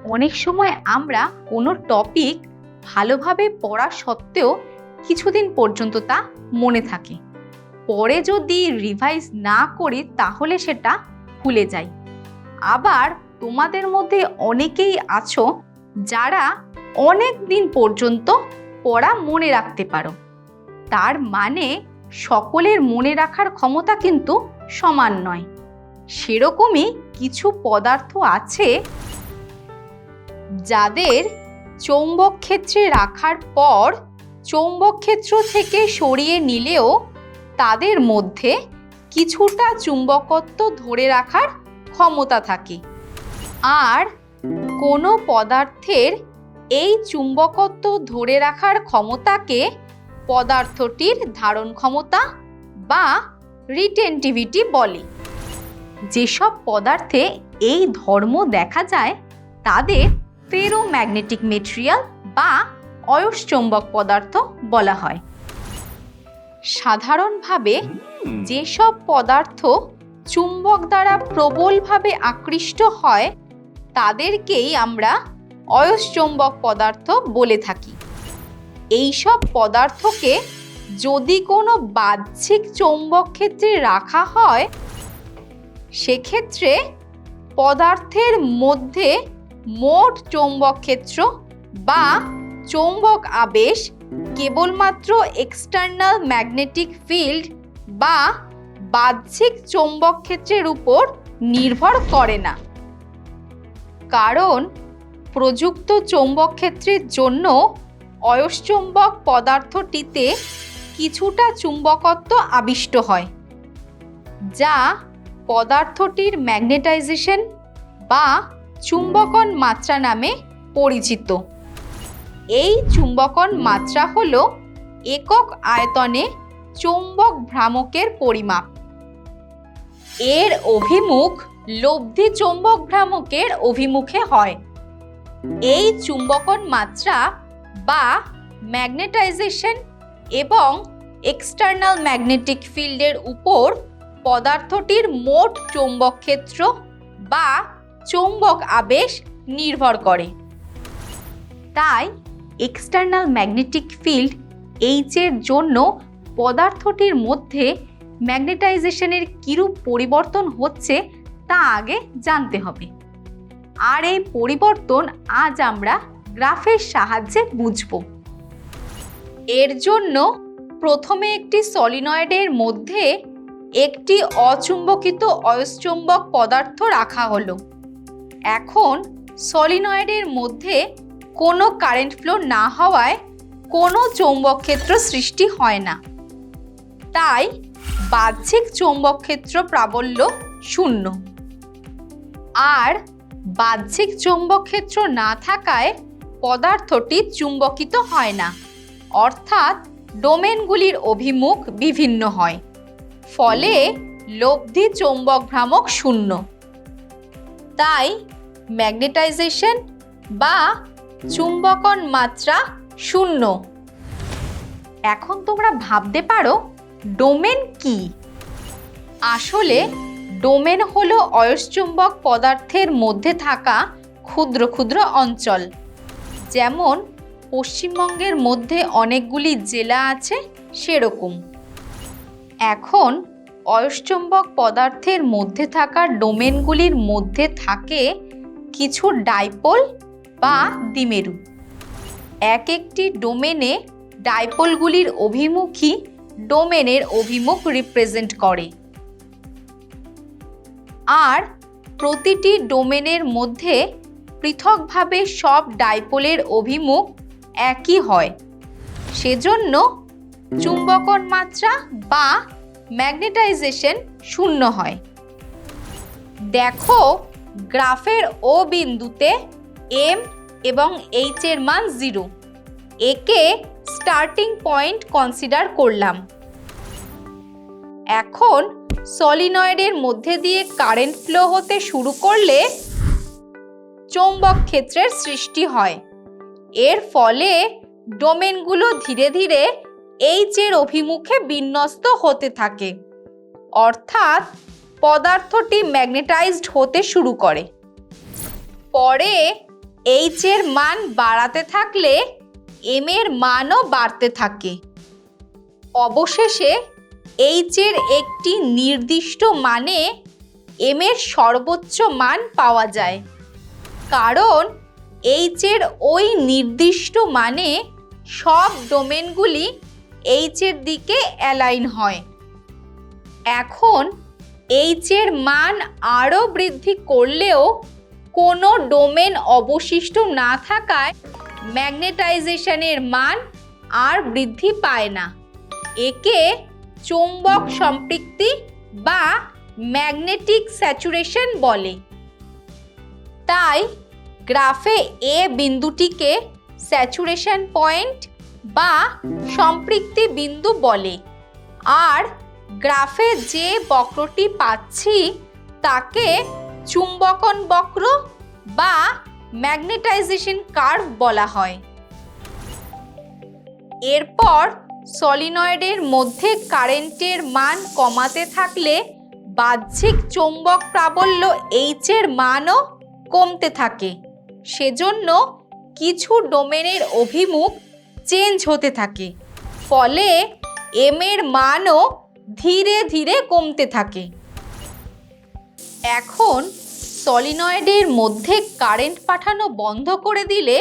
অনেক সময় আমরা কোনো টপিক ভালোভাবে পড়া সত্ত্বেও কিছুদিন পর্যন্ত তা মনে থাকে, পরে যদি রিভাইজ না করি তাহলে সেটা ভুলে যায়। আবার তোমাদের মধ্যে অনেকেই আছো যারা অনেক দিন পর্যন্ত পড়া মনে রাখতে পারো। তার মানে সকলের মনে রাখার ক্ষমতা কিন্তু সমান নয়। সেরকমই কিছু পদার্থ আছে যাদের চৌম্বক ক্ষেত্রে রাখার পর চৌম্বক ক্ষেত্র থেকে সরিয়ে নিলেও তাদের মধ্যে কিছুটা চুম্বকত্ব ধরে রাখার ক্ষমতা থাকে। আর কোনো পদার্থের এই চুম্বকত্ব ধরে রাখার ক্ষমতাকে পদার্থটির ধারণ ক্ষমতা বা রিটেনটিভিটি বলে। যেসব পদার্থে এই ধর্ম দেখা যায় তাদের ফেরোম্যাগনেটিক মেটেরিয়াল বা অয়স্চুম্বক পদার্থ বলা হয়। সাধারণভাবে যেসব পদার্থ চুম্বক দ্বারা প্রবলভাবে আকৃষ্ট হয় তাদেরকেই আমরা অয়স্চুম্বক পদার্থ বলে থাকি। এইসব পদার্থকে যদি কোনো বাহ্যিক চৌম্বক ক্ষেত্রে রাখা হয় সেক্ষেত্রে পদার্থের মধ্যে মোট চৌম্বক ক্ষেত্র বা চৌম্বক আবেশ কেবলমাত্র এক্সটার্নাল ম্যাগনেটিক ফিল্ড বা বাহ্যিক চৌম্বক ক্ষেত্রের উপর নির্ভর করে না। কারণ প্রযুক্ত চৌম্বক ক্ষেত্রের জন্য অয়স্চুম্বক পদার্থটিতে কিছুটা চুম্বকত্ব আবিষ্ট হয়, যা পদার্থটির ম্যাগনেটাইজেশন বা চুম্বকন মাত্রা নামে পরিচিত। এই চুম্বকন মাত্রা হল একক আয়তনে চৌম্বক ভ্রামকের পরিমাপ। এর অভিমুখ লব্ধি চৌম্বক ভ্রামকের অভিমুখে হয়। এই চুম্বকন মাত্রা বা ম্যাগনেটাইজেশন এবং এক্সটার্নাল ম্যাগনেটিক ফিল্ডের উপর পদার্থটির মোট চৌম্বক ক্ষেত্র বা চৌম্বক আবেশ নির্ভর করে। তাই এক্সটার্নাল ম্যাগনেটিক ফিল্ড এইচ এর জন্য পদার্থটির মধ্যে ম্যাগনেটাইজেশনের কিরূপ পরিবর্তন হচ্ছে তা আগে জানতে হবে। আর এই পরিবর্তন আজ আমরা গ্রাফের সাহায্যে বুঝব। এর জন্য প্রথমে একটি সলিনয়েডের মধ্যে একটি অচুম্বকিত অয়স্চুম্বক পদার্থ রাখা হলো। এখন সলিনয়েডের মধ্যে কোনো কারেন্ট ফ্লো না হওয়ায় কোনো চৌম্বক ক্ষেত্র সৃষ্টি হয় না। তাই বাহ্যিক চৌম্বক ক্ষেত্র প্রাবল্য 0। আর বাহ্যিক চৌম্বক ক্ষেত্র না থাকায় পদার্থটি চুম্বকিত হয় না, অর্থাৎ ডোমেনগুলির অভিমুখ বিভিন্ন হয়। ফলে লব্ধি চৌম্বক ভ্রামক 0। তাই ম্যাগনেটাইজেশন বা চুম্বকন মাত্রা 0। এখন তোমরা ভাবতে পারো ডোমেন কি? আসলে ডোমেন হলো অয়স্চুম্বক পদার্থের মধ্যে থাকা ক্ষুদ্র ক্ষুদ্র অঞ্চল। যেমন পশ্চিমবঙ্গের মধ্যে অনেকগুলি জেলা আছে সেরকম। এখন অয়স্চুম্বক পদার্থের মধ্যে থাকা ডোমেনগুলির মধ্যে থাকে কিছু ডাইপোল বা দ্বিমেরু। এক একটি ডোমেনে ডাইপোলগুলির অভিমুখই ডোমেনের অভিমুখ রিপ্রেজেন্ট করে। আর প্রতিটি ডোমেনের মধ্যে পৃথকভাবে সব ডাইপোলের অভিমুখ একই হয়। সেজন্য চুম্বকন মাত্রা বা ম্যাগনেটাইজেশন 0 হয়। দেখো গ্রাফের ও বিন্দুতে এম এবং এইচ এর মান 0। একে স্টার্টিং পয়েন্ট কনসিডার করলাম। এখন সলিনয়েডের মধ্যে দিয়ে কারেন্ট ফ্লো হতে শুরু করলে চৌম্বক ক্ষেত্রের সৃষ্টি হয়। এর ফলে ডোমেনগুলো ধীরে ধীরে এইচ এর অভিমুখে বিন্যস্ত হতে থাকে, অর্থাৎ পদার্থটি ম্যাগনেটাইজড হতে শুরু করে। পরে এইচ এর মান বাড়াতে থাকলে এম এর মানও বাড়তে থাকে। অবশেষে এইচ এর একটি নির্দিষ্ট মানে এম এর সর্বোচ্চ মান পাওয়া যায়, কারণ এইচ এর ওই নির্দিষ্ট মানে সব ডোমেনগুলি এইচ এর দিকে অ্যালাইন হয়। এখন এইচ এর মান আরও বৃদ্ধি করলেও কোনো ডোমেন অবশিষ্ট না থাকায় ম্যাগনেটাইজেশনের মান আর বৃদ্ধি পায় না। একে চৌম্বক সম্পৃক্তি বা ম্যাগনেটিক স্যাচুরেশন বলে। তাই গ্রাফে এ বিন্দুটিকে স্যাচুরেশন পয়েন্ট বা সম্পৃক্তি বিন্দু বলে, আর গ্রাফে যে বক্রটি পাচ্ছি তাকে চুম্বকন বক্র বা ম্যাগনেটাইজেশন কার্ভ বলা হয়। এরপর সলিনয়েডের মধ্যে কারেন্টের মান কমাতে থাকলে বাহ্যিক চৌম্বক প্রাবল্য এইচ এর মানও কমতে থাকে। সেজন্য কিছু ডোমেনের অভিমুখ চেঞ্জ হতে থাকে, ফলে এম এর মানও ধীরে ধীরে কমতে থাকে। এখন সলিনয়েডের মধ্যে কারেন্ট পাঠানো বন্ধ করে দিলে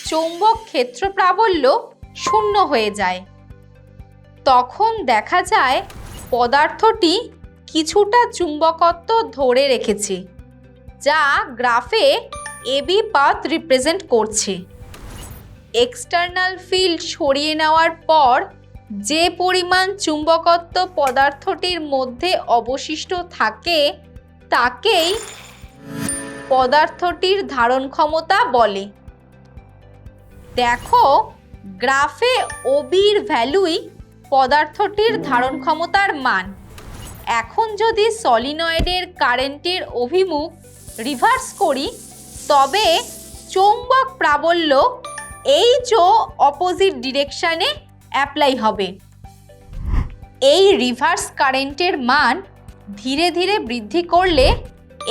চৌম্বক ক্ষেত্র প্রাবল্য শূন্য হয়ে যায়। তখন দেখা যায় পদার্থটি কিছুটা চুম্বকত্ব ধরে রেখেছে, যা গ্রাফে এবি পাথ রিপ্রেজেন্ট করছে। এক্সটার্নাল ফিল্ড সরিয়ে নেওয়ার পর যে পরিমাণ চুম্বকত্ব পদার্থটির মধ্যে অবশিষ্ট থাকে তাকেই পদার্থটির ধারণ ক্ষমতা বলে। দেখো, গ্রাফে ওবির ভ্যালুই পদার্থটির ধারণ ক্ষমতার মান। এখন যদি সলিনয়েডের কারেন্টের অভিমুখ রিভার্স করি, তবে চৌম্বক প্রাবল্য এইচও অপোজিট ডিরেকশানে অ্যাপ্লাই হবে। এই রিভার্স কারেন্টের মান ধীরে ধীরে বৃদ্ধি করলে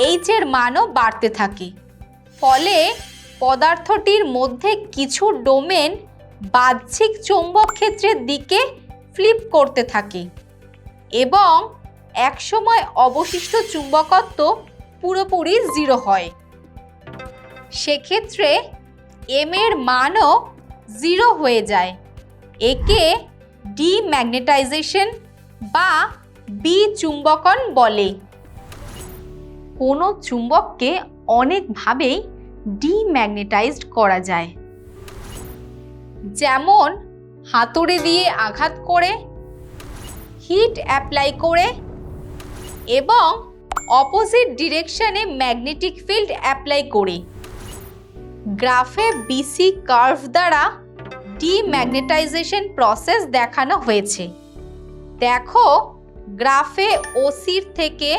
এইচ এর মানও বাড়তে থাকে, ফলে পদার্থটির মধ্যে কিছু ডোমেন বাহ্যিক চৌম্বক ক্ষেত্রের দিকে ফ্লিপ করতে থাকে এবং একসময় অবশিষ্ট চুম্বকত্ব পুরোপুরি জিরো হয়। সেক্ষেত্রে এম এর মানও জিরো হয়ে যায়। একে ডিম্যাগনেটাইজেশন বা বিচুম্বকন বলে। কোনো চুম্বককে অনেকভাবেই ডিম্যাগনেটাইজড করা যায়, যেমন হাতুড়ি দিয়ে আঘাত করে, হিট অ্যাপ্লাই করে এবং অপোজিট ডিরেকশনে ম্যাগনেটিক ফিল্ড অ্যাপ্লাই করে। গ্রাফে বিসি কার্ভ দ্বারা ডিম্যাগনেটাইজেশন প্রসেস দেখানো হয়েছে। দেখো, গ্রাফে ওসির থেকে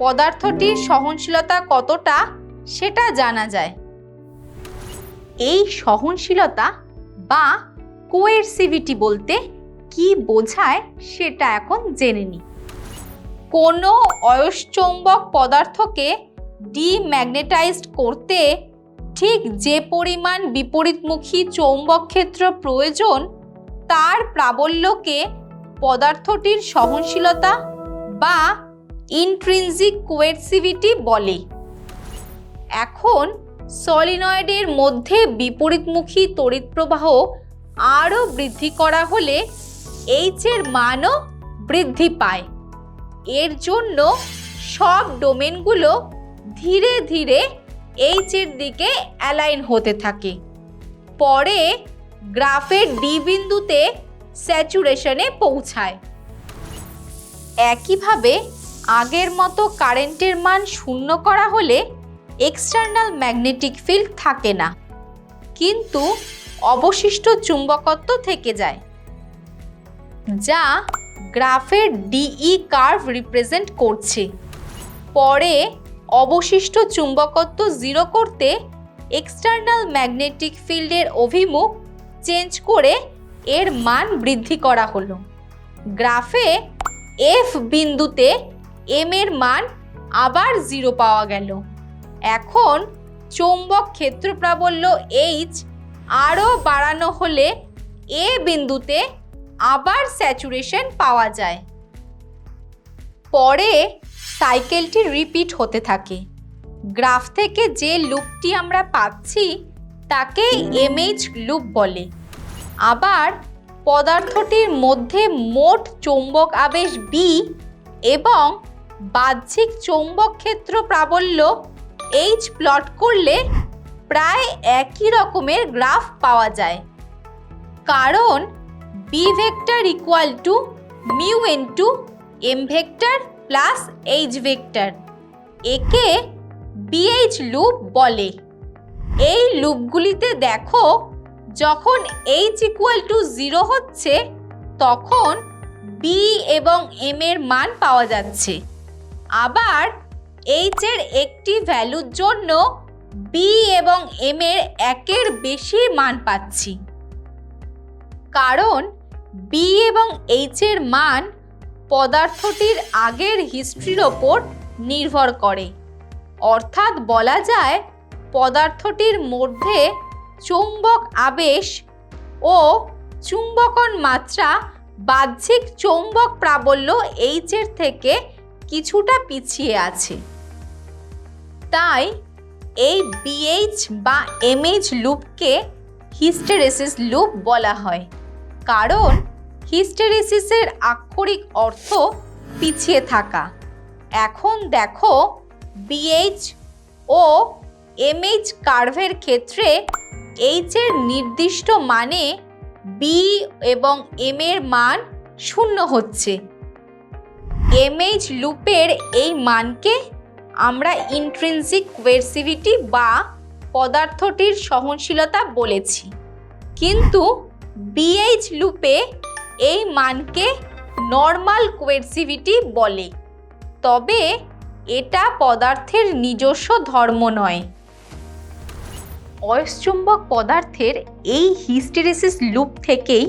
পদার্থটির সহনশীলতা কতটা সেটা জানা যায়। এই সহনশীলতা বা কোয়েরসিভিটি বলতে কি বোঝায় সেটা এখন জেনে নিই। কোনো অয়স্চৌম্বক পদার্থকে ডিম্যাগনেটাইজড করতে ঠিক যে পরিমাণ বিপরীতমুখী চৌম্বক ক্ষেত্র প্রয়োজন তার প্রাবল্যকে পদার্থটির সহনশীলতা বা ইন্ট্রিনজিক কোয়েরসিভিটি বলে। এখন সলিনয়েডের মধ্যে বিপরীতমুখী তড়িৎ প্রবাহ আরও বৃদ্ধি করা হলে এইচ এর মানও বৃদ্ধি পায়। এর জন্য সব ডোমেনগুলো ধীরে ধীরে এইচ এর দিকে অ্যালাইন হতে থাকে। পরে গ্রাফের ডি বিন্দুতে স্যাচুরেশনে পৌঁছায়। একইভাবে আগের মতো কারেন্টের মান শূন্য করা হলে এক্সটার্নাল ম্যাগনেটিক ফিল্ড থাকে না, কিন্তু অবশিষ্ট চুম্বকত্ব থেকে যায়, যা গ্রাফের ডিই কার্ভ রিপ্রেজেন্ট করছে। পরে অবশিষ্ট চুম্বকত্ব জিরো করতে এক্সটার্নাল ম্যাগনেটিক ফিল্ডের অভিমুখ চেঞ্জ করে এর মান বৃদ্ধি করা হলো। গ্রাফে এফ বিন্দুতে এম এর মান আবার জিরো পাওয়া গেল। এখন চৌম্বক ক্ষেত্র প্রাবল্য H আরও বাড়ানো হলে এ বিন্দুতে আবার স্যাচুরেশন পাওয়া যায়। পরে সাইকেলটি রিপিট হতে থাকে। গ্রাফ থেকে যে লুপটি আমরা পাচ্ছি তাকে এমএইচ লুপ বলে। আবার পদার্থটির মধ্যে মোট চৌম্বক আবেশ বি এবং বাহ্যিক চৌম্বক ক্ষেত্র প্রাবল্য H প্লট করলে প্রায় একই রকমের গ্রাফ পাওয়া যায়, কারণ B vector equal to mu into M vector plus H vector. একে বিএইচ লুপ বলে। এই লুপগুলিতে দেখো, যখন H ইকুয়াল টু 0 হচ্ছে তখন বি এবং এম এর মান পাওয়া যাচ্ছে। আবার H এর একটি ভ্যালুর জন্য বি এবং এম এর একের বেশি মান পাচ্ছি, কারণ বি এবং H এর মান পদার্থটির আগের হিস্ট্রির ওপর নির্ভর করে। অর্থাৎ বলা যায় পদার্থটির মধ্যে চৌম্বক আবেশ ও চুম্বকন মাত্রা বাহ্যিক চৌম্বক প্রাবল্য H এর থেকে কিছুটা পিছিয়ে আছে। তাই এই বিএইচ বা এমএইচ লুপকে হিস্টেরেসিস লুপ বলা হয়, কারণ হিস্টেরেসিসের আক্ষরিক অর্থ পিছিয়ে থাকা। এখন দেখো, বিএইচ ও এমএইচ কার্ভের ক্ষেত্রে H এর নির্দিষ্ট মানে বি এবং এম এর মান 0 হচ্ছে। এমএইচ লুপের এই মানকে আমরা ইন্ট্রিনসিক কোয়েরসিভিটি বা পদার্থটির সহনশীলতা বলেছি, কিন্তু বিএইচ লুপে এই মানকে নর্মাল কোয়েরসিভিটি বলে। তবে এটা পদার্থের নিজস্ব ধর্ম নয়। অয়স্চুম্বক পদার্থের এই হিস্টেরেসিস লুপ থেকেই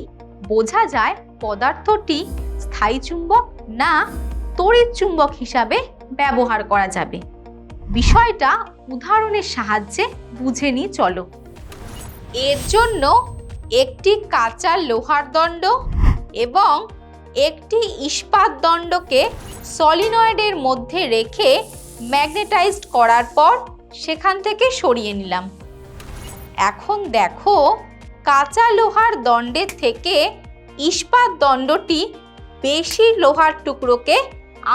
বোঝা যায় পদার্থটি স্থায়ী চুম্বক না তড়িৎ চুম্বক হিসাবে ব্যবহার করা যাবে। বিষয়টা উদাহরণের সাহায্যে বুঝে নিই চলো। এর জন্য একটি কাঁচা লোহার দণ্ড এবং একটি ইস্পাত দণ্ডকে সলিনয়েডের মধ্যে রেখে ম্যাগনেটাইজড করার পর সেখান থেকে সরিয়ে নিলাম। এখন দেখো, কাঁচা লোহার দণ্ডের থেকে ইস্পাত দণ্ডটি বেশি লোহার টুকরোকে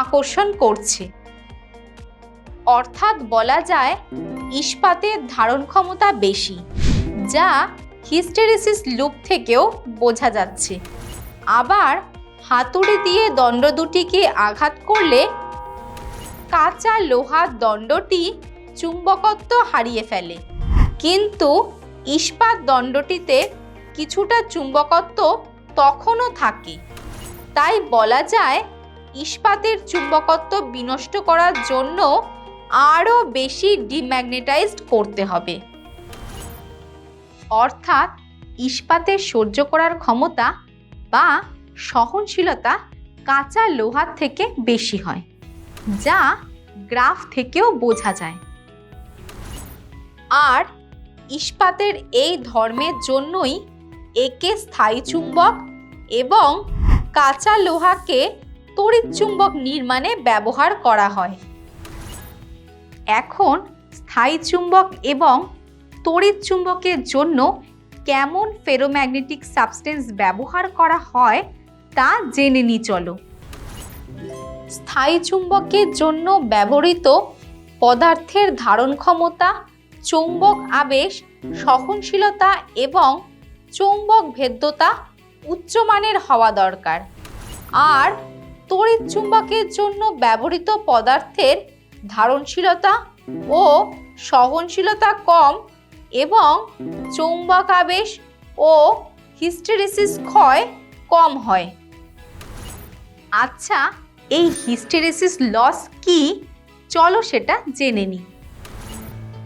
আকর্ষণ করছে। অর্থাৎ বলা যায় ইস্পাতের ধারণ ক্ষমতা বেশি, যা হিস্টেরেসিস লুপ থেকেও বোঝা যাচ্ছে। আবার হাতুড়ি দিয়ে দণ্ড দুটিকে আঘাত করলে কাঁচা লোহার দণ্ডটি চুম্বকত্ব হারিয়ে ফেলে, কিন্তু ইস্পাত দণ্ডটিতে কিছুটা চুম্বকত্ব তখনও থাকে। তাই বলা যায় ইস্পাতের চুম্বকত্ব বিনষ্ট করার জন্য আরও বেশি ডিম্যাগনেটাইজড করতে হবে। অর্থাৎ ইস্পাতের সহ্য করার ক্ষমতা বা সহনশীলতা কাঁচা লোহার থেকে বেশি হয়, যা গ্রাফ থেকেও বোঝা যায়। আর ইস্পাতের এই ধর্মের জন্যই একে স্থায়ী চুম্বক এবং কাঁচা লোহাকে তড়িৎ চুম্বক নির্মাণে ব্যবহার করা হয়। এখন স্থায়ী চুম্বক এবং তড়িৎ চুম্বকের জন্য কেমন ফেরোম্যাগনেটিক সাবস্টেন্স ব্যবহার করা হয় তা জেনে নিই চলো। স্থায়ী চুম্বকের জন্য ব্যবহৃত পদার্থের ধারণ ক্ষমতা, চৌম্বক আবেশ, সহনশীলতা এবং চৌম্বক ভেদ্যতা উচ্চমানের হওয়া দরকার। আর তড়িৎ চুম্বকের জন্য ব্যবহৃত পদার্থের ধারণশীলতা ও সহনশীলতা কম এবং চৌম্বক আবেশ ও হিস্টেরেসিস ক্ষয় কম হয়। আচ্ছা, এই হিস্টেরেসিস লস কি? চলো সেটা জেনে নিই।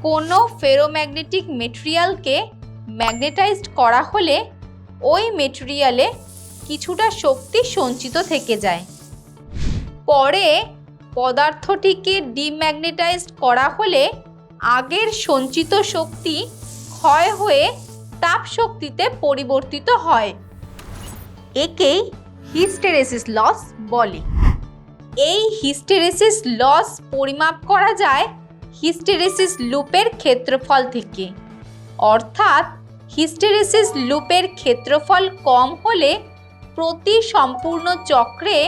কোনো ফেরোম্যাগনেটিক মেটেরিয়ালকে ম্যাগনেটাইজড করা হলে ওই মেটেরিয়ালে কিছুটা শক্তি সঞ্চিত থেকে যায়। পরে পদার্থটিকে ডিম্যাগনেটাইজড করা হলে আগের সঞ্চিত শক্তি ক্ষয় হয়ে তাপ শক্তিতে পরিবর্তিত হয়। একেই হিস্টেরেসিস লস বলে। এই হিস্টেরেসিস লস পরিমাপ করা যায় হিস্টেরেসিস লুপের ক্ষেত্রফল থেকে। অর্থাৎ হিস্টেরেসিস লুপের ক্ষেত্রফল কম হলে প্রতি সম্পূর্ণ চক্রে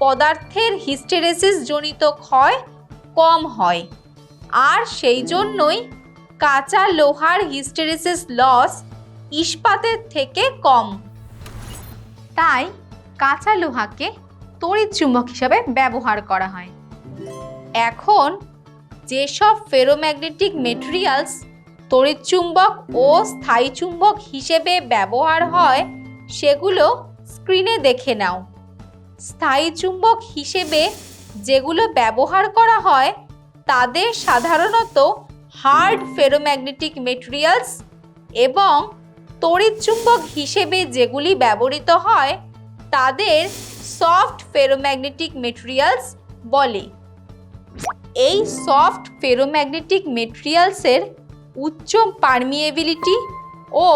পদার্থের হিস্টেরেসিস জনিত ক্ষয় কম হয়, আর সেই জন্যই কাঁচা লোহার হিস্টেরেসিস লস ইস্পাতের থেকে কম। তাই কাঁচা লোহাকে তড়িৎচুম্বক হিসাবে ব্যবহার করা হয়। এখন যেসব ফেরোম্যাগনেটিক মেটেরিয়ালস তড়িৎচুম্বক ও স্থায়ী চুম্বক হিসেবে ব্যবহার হয় সেগুলো স্ক্রিনে দেখে নাও। স্থায়ী চুম্বক হিসেবে যেগুলো ব্যবহার করা হয় তাদের সাধারণত হার্ড ফেরোম্যাগনেটিক মেটেরিয়ালস এবং তড়িৎচুম্বক হিসেবে যেগুলি ব্যবহৃত হয় তাদের সফট ফেরোম্যাগনেটিক মেটেরিয়ালস বলে। এই সফট ফেরোম্যাগনেটিক মেটেরিয়ালসের উচ্চ পারমিয়েবিলিটি ও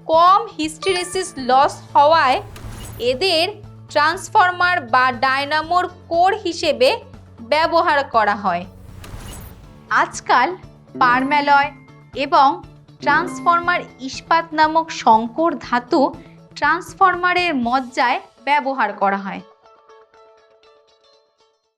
কম হিস্টেরেসিস লস হওয়ায় এদের ট্রান্সফর্মার বা ডায়নামোর কোর হিসেবে ব্যবহার করা হয়। আজকাল পারম্যালয় এবং ট্রান্সফর্মার ইস্পাত নামক সংকর ধাতু ট্রান্সফর্মারের মজ্জায় ব্যবহার করা হয়।